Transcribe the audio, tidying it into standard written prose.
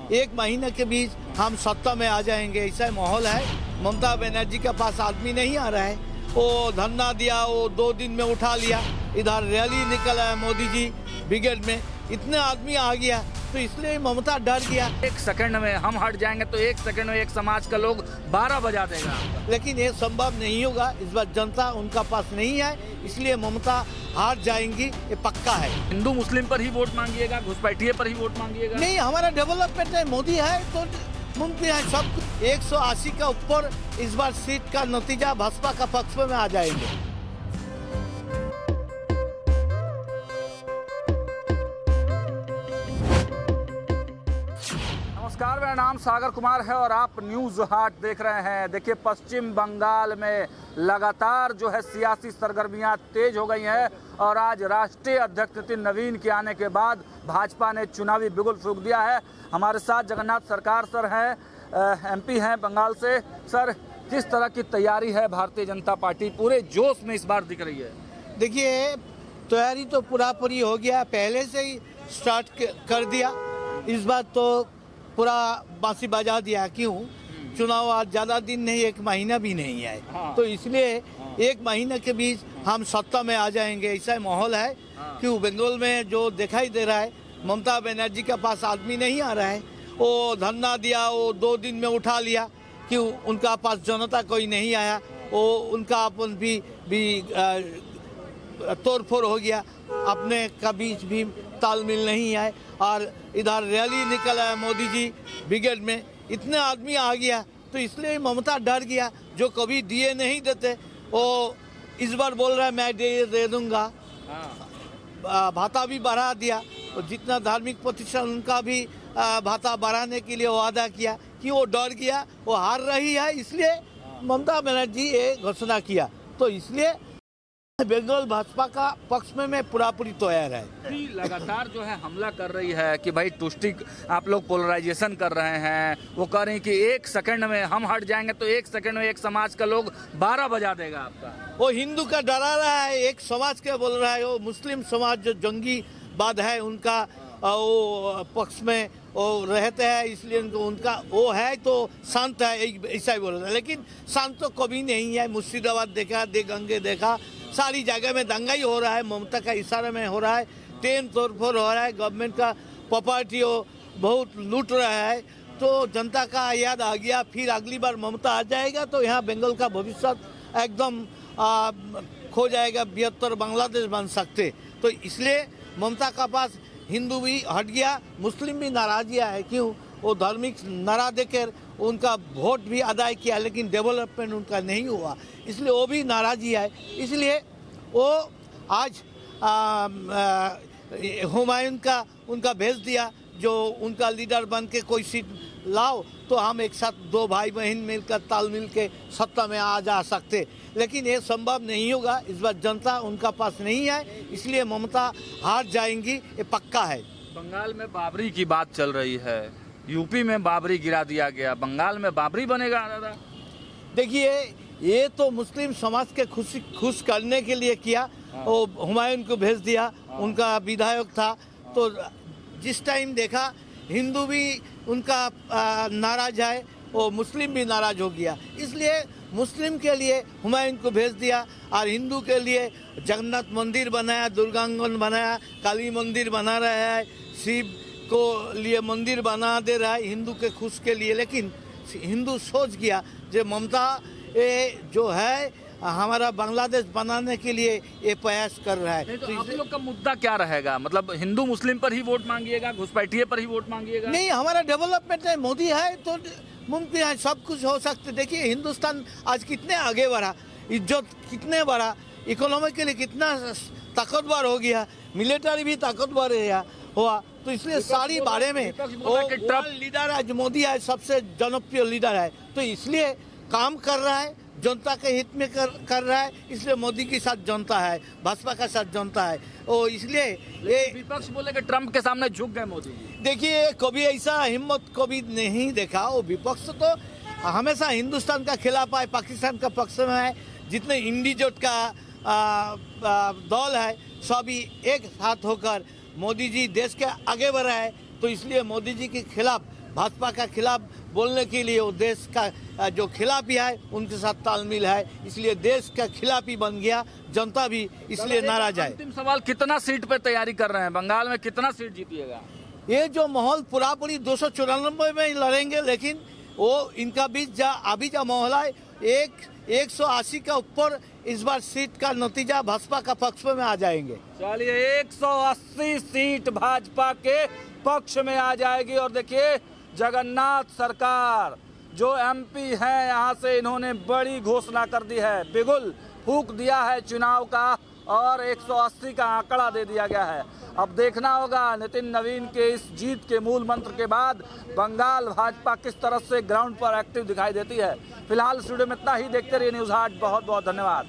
एक महीने के बीच हम सत्ता में आ जाएंगे, ऐसा माहौल है। ममता बनर्जी के पास आदमी नहीं आ रहा है, वो धरना दिया, वो 2 दिन में उठा लिया। इधर रैली निकला है मोदी जी ब्रिगेड में, इतने आदमी आ गया, तो इसलिए ममता डर गया। एक सेकंड में हम हट जाएंगे तो एक सेकंड में एक समाज का लोग 12 बजा देगा। लेकिन ये संभव नहीं होगा, इस बार जनता उनका पास नहीं है, इसलिए ममता हार जाएंगी, ये पक्का है। हिंदू मुस्लिम पर ही वोट मांगिएगा, घुसपैठिए पर ही वोट मांगिएगा? नहीं, हमारा डेवलपमेंट है, मोदी है तो मुमकिन है सब। 180 का ऊपर इस बार सीट का नतीजा भाजपा का पक्ष में आ जाएंगे। नमस्कार, मेरा नाम सागर कुमार है और आप न्यूज़ हाट देख रहे हैं। देखिए, पश्चिम बंगाल में लगातार जो है सियासी सरगर्मियां तेज हो गई हैं और आज राष्ट्रीय अध्यक्ष नितिन नवीन के आने के बाद भाजपा ने चुनावी बिगुल फूंक दिया है। हमारे साथ जगन्नाथ सरकार सर हैं, एमपी हैं बंगाल से। सर, किस तरह की तैयारी है भारतीय जनता पार्टी पूरे जोश में इस बार दिख रही है? देखिए, तैयारी तो पूरी हो गया, पहले से ही स्टार्ट कर दिया। इस बार तो पूरा बांसी बजा दिया। क्यों? चुनाव आज ज़्यादा दिन नहीं, 1 महीना भी नहीं है। तो इसलिए 1 महीने के बीच हम सत्ता में आ जाएंगे, ऐसा माहौल है। क्यों? बंगाल में जो दिखाई दे रहा है, ममता बनर्जी के पास आदमी नहीं आ रहा है, वो धरना दिया, वो 2 दिन में उठा लिया। क्यों? उनका पास जनता कोई नहीं आया, वो उनका अपन भी तोड़फोड़ हो गया, अपने का बीच भी तालमेल नहीं है। और इधर रैली निकला है मोदी जी ब्रिगेड में, इतने आदमी आ गया, तो इसलिए ममता डर गया। जो कभी दिए नहीं देते, वो इस बार बोल रहा है मैं दे दूंगा। भाता भी बढ़ा दिया, और जितना धार्मिक प्रतिष्ठान उनका भी भाता बढ़ाने के लिए वादा किया। कि वो डर गया, वो हार रही है, इसलिए ममता बनर्जी ये घोषणा किया। तो इसलिए बंगाल भाजपा का पक्ष में मैं पूरी तैयार है। लगातार जो है हमला कर रही है कि भाई तुष्टि, आप लोग पोलराइजेशन कर रहे हैं। वो कह रहे हैं कि एक सेकंड में हम हट जाएंगे तो एक सेकंड में एक समाज का लोग 12 बजा देगा आपका। वो हिंदू का डरा रहा है, एक समाज के बोल रहा है। वो मुस्लिम समाज जो जंगीवाद है उनका वो पक्ष में वो रहते हैं, इसलिए उनका वो है तो शांत है, ऐसा ही बोल रहा है। लेकिन शांत तो कभी नहीं है। मुर्शिदाबाद देखा, गंगे देखा, सारी जगह में दंगा ही हो रहा है, ममता का इशारा में हो रहा है। ट्रेन तोड़फोड़ हो रहा है, गवर्नमेंट का प्रॉपर्टी बहुत लूट रहा है। तो जनता का याद आ गया, फिर अगली बार ममता आ जाएगा तो यहाँ बंगाल का भविष्य एकदम खो जाएगा, 72 बांग्लादेश बन सकते। तो इसलिए ममता का पास हिंदू भी हट गया, मुस्लिम भी नाराजिया है। क्यों? वो धार्मिक नारा देकर उनका वोट भी अदा किया, लेकिन डेवलपमेंट उनका नहीं हुआ, इसलिए वो भी नाराजी है। इसलिए वो आज हुमायूं का उनका भेज दिया, जो उनका लीडर बन के कोई सीट लाओ तो हम एक साथ 2 भाई बहन मिलकर तालमेल के सत्ता में आ जा सकते। लेकिन ये संभव नहीं होगा, इस बार जनता उनका पास नहीं है, इसलिए ममता हार जाएंगी, ये पक्का है। बंगाल में बाबरी की बात चल रही है, यूपी में बाबरी गिरा दिया गया, बंगाल में बाबरी बनेगा दादा? देखिए, ये तो मुस्लिम समाज के खुश करने के लिए किया। वो हुमायूं को भेज दिया, उनका विधायक था। तो जिस टाइम देखा हिंदू भी उनका नाराज है, वो मुस्लिम भी नाराज हो गया, इसलिए मुस्लिम के लिए हुमायूं को भेज दिया और हिंदू के लिए जगन्नाथ मंदिर बनाया, दुर्गांगन बनाया, काली मंदिर बना रहा है, शिव को लिए मंदिर बना दे रहा है हिंदू के खुश के लिए। लेकिन हिंदू सोच गया जो ममता ये जो है हमारा बांग्लादेश बनाने के लिए ये प्रयास कर रहा है। तो आप लोग का मुद्दा क्या रहेगा? मतलब हिंदू मुस्लिम पर ही वोट मांगिएगा, घुसपैठिए पर ही वोट मांगिएगा? नहीं, हमारा डेवलपमेंट है, मोदी है तो मुमकिन है, सब कुछ हो सकते। देखिए, हिंदुस्तान आज कितने आगे बढ़ा, इज्जत कितने बढ़ा, इकोनॉमिकली कितना ताकतवर हो गया, मिलिट्री भी ताकतवर हुआ। तो इसलिए सारी बारे में लीडर आज मोदी है, सबसे जनप्रिय लीडर है, तो इसलिए काम कर रहा है, जनता के हित में कर रहा है। इसलिए मोदी के साथ जनता है, भाजपा का साथ जनता है। और इसलिए ये विपक्ष बोले कि ट्रंप के सामने झुक गए मोदी। देखिए, कभी ऐसा हिम्मत कभी नहीं देखा। वो विपक्ष तो हमेशा हिंदुस्तान का खिलाफ है, पाकिस्तान का पक्ष में है। जितने इंडिजोट का दल है, सभी एक साथ होकर मोदी जी देश के आगे बढ़ा है। तो इसलिए मोदी जी के खिलाफ भाजपा का खिलाफ बोलने के लिए वो देश का जो खिलाफी है उनके साथ तालमेल है, इसलिए देश का खिलाफी बन गया, जनता भी इसलिए नाराज है। अंतिम सवाल, कितना सीट पे तैयारी कर रहे हैं? बंगाल में कितना सीट जीतिएगा? ये जो माहौल पूरी 294 में ही लड़ेंगे, लेकिन वो इनका बीच अभी जो माहौल है 180 का ऊपर इस बार सीट का नतीजा भाजपा का पक्ष में आ जाएंगे। चलिए 180 सीट भाजपा के पक्ष में आ जाएगी। और देखिए जगन्नाथ सरकार जो एमपी है, यहाँ से इन्होंने बड़ी घोषणा कर दी है, बिगुल फूंक दिया है चुनाव का और 180 का आंकड़ा दे दिया गया है। अब देखना होगा नितिन नवीन के इस जीत के मूल मंत्र के बाद बंगाल भाजपा किस तरह से ग्राउंड पर एक्टिव दिखाई देती है। फिलहाल स्टूडियो में इतना ही, देखते रहिए न्यूज़ 8। बहुत बहुत धन्यवाद।